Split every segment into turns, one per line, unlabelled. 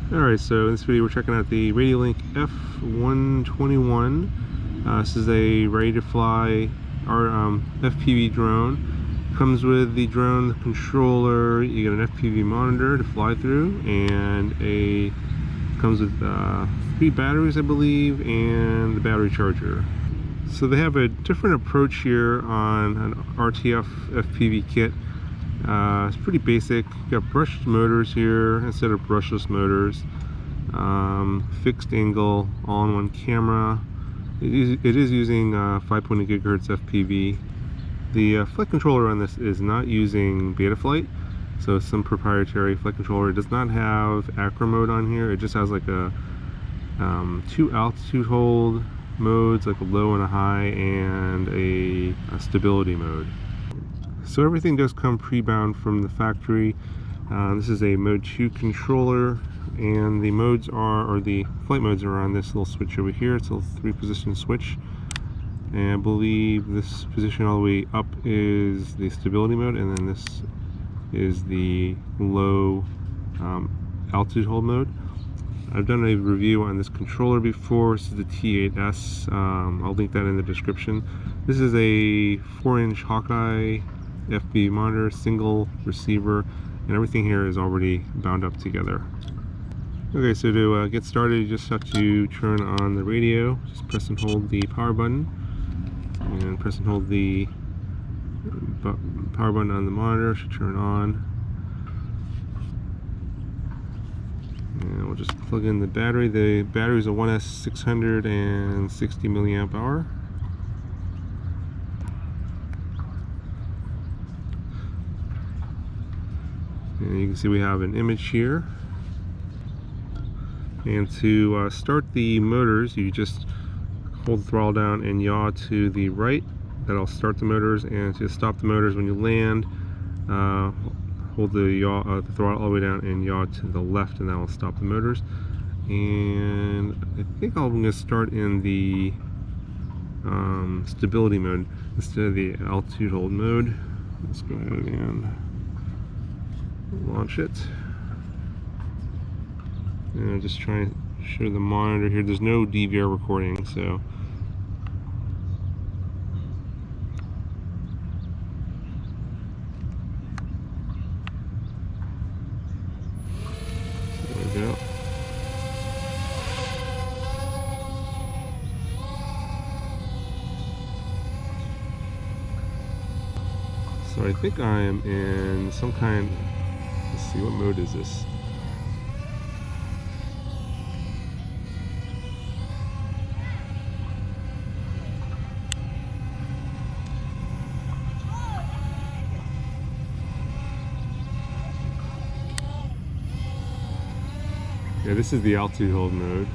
Alright, so in this video we're checking out the Radiolink F121. This is a ready-to-fly FPV drone. Comes with the drone controller, you get an FPV monitor to fly through, and comes with 3 batteries, I believe, and the battery charger. So they have a different approach here on an RTF FPV kit. It's pretty basic. You got brushed motors here instead of brushless motors. Fixed angle all-in-one camera. It is using 5.8 gigahertz FPV. The flight controller on this is not using Betaflight, so it's some proprietary flight controller. It does not have acro mode on here. It just has like a 2 altitude hold modes, like a low and a high, and a stability mode. So everything does come pre-bound from the factory. This is a mode 2 controller, and the modes are, or the flight modes are on this little switch over here. It's a 3-position switch, and I believe this position all the way up is the stability mode, and then this is the low altitude hold mode. I've done a review on this controller before. This is the T8S. I'll link that in the description. This is a 4-inch Hawkeye FPV monitor, single receiver, and everything here is already bound up together. Okay, so to get started, you just have to turn on the radio. Just press and hold the power button, and press and hold the power button on the monitor should turn on. And we'll just plug in the battery. The battery is a 1S 660 milliamp hour. And you can see we have an image here. And to start the motors, you just hold the throttle down and yaw to the right. That'll start the motors. And to stop the motors when you land, hold the throttle all the way down and yaw to the left, and that will stop the motors. And I think I'm going to start in the stability mode instead of the altitude hold mode. Let's go ahead and launch it. And I'm just trying to show the monitor here. There's no DVR recording, so there we go. So I think I am in some kind. Let's see, what mode is this? Yeah, this is the altitude hold mode.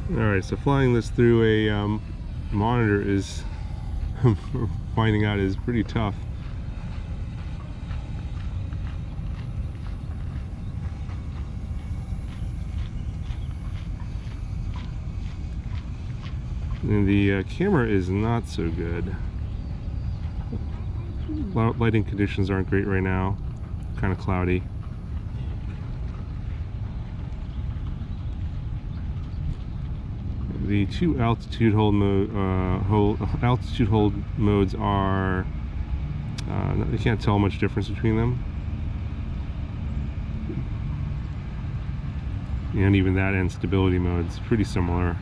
Alright, so flying this through a monitor is, finding out, is pretty tough. And the camera is not so good. Lighting conditions aren't great right now, kind of cloudy. The two altitude hold modes are you can't tell much difference between them, and even that and stability mode is pretty similar.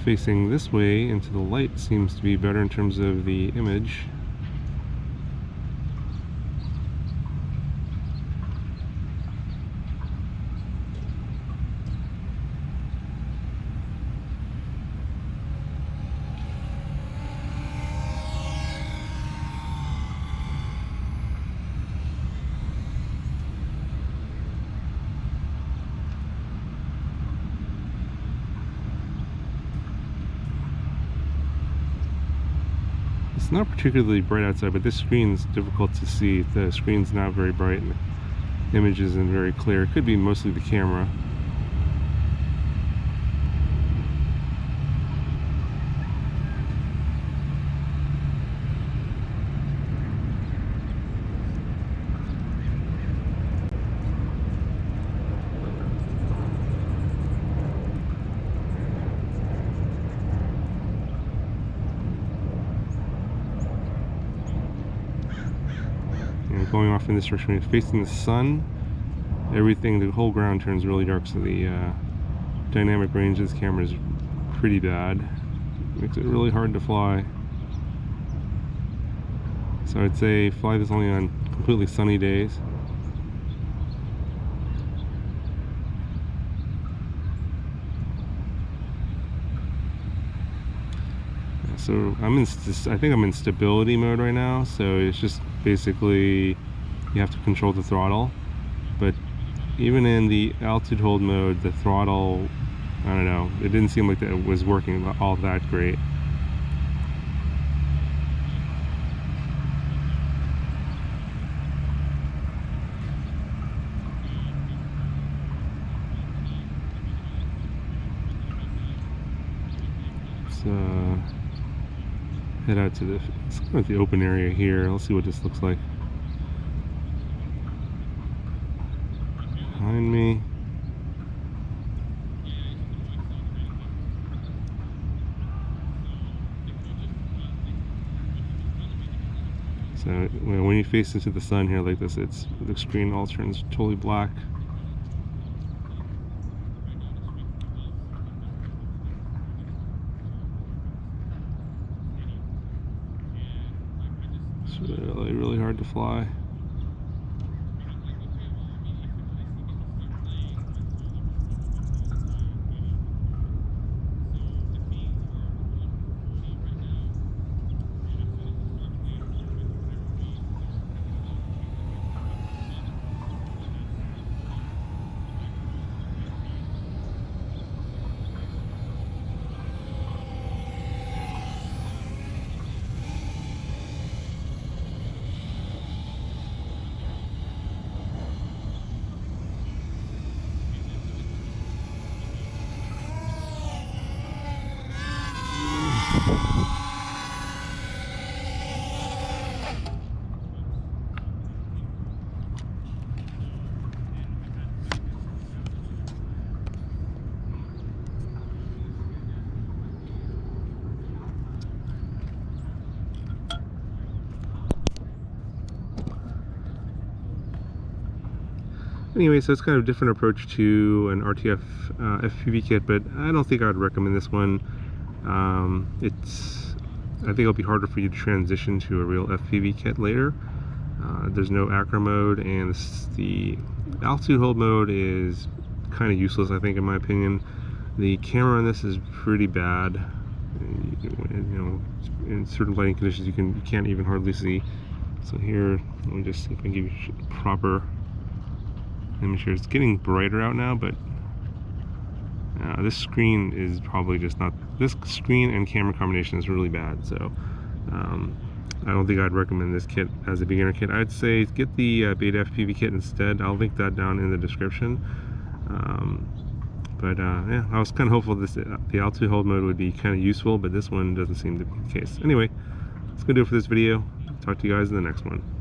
Facing this way into the light seems to be better in terms of the image. It's not particularly bright outside, but this screen's difficult to see. The screen's not very bright and the image isn't very clear. It could be mostly the camera. Going off in this direction, facing the sun, everything, the whole ground turns really dark, so the dynamic range of this camera is pretty bad. Makes it really hard to fly. So I'd say fly this only on completely sunny days. So I think I'm in stability mode right now, so it's just basically you have to control the throttle. But even in the altitude hold mode, the throttle, I don't know, it didn't seem like it was working all that great. Head out to the open area here. Let's see what this looks like. Behind me. So when you face into the sun here like this, the screen all turns totally black. Really hard to fly. Anyway, so it's kind of a different approach to an RTF FPV kit, but I don't think I would recommend this one. I think it'll be harder for you to transition to a real FPV kit later. There's no acro mode, and the altitude hold mode is kind of useless, I think, in my opinion. The camera on this is pretty bad. You know, in certain lighting conditions, you can't even hardly see. So here, let me just see if I can give you proper image here. It's getting brighter out now, but this screen is probably just not. This screen and camera combination is really bad. So I don't think I'd recommend this kit as a beginner kit. I'd say get the Beta FPV kit instead. I'll link that down in the description. But yeah, I was kind of hopeful the altitude hold mode would be kind of useful, but this one doesn't seem to be the case. Anyway, that's gonna do it for this video. Talk to you guys in the next one.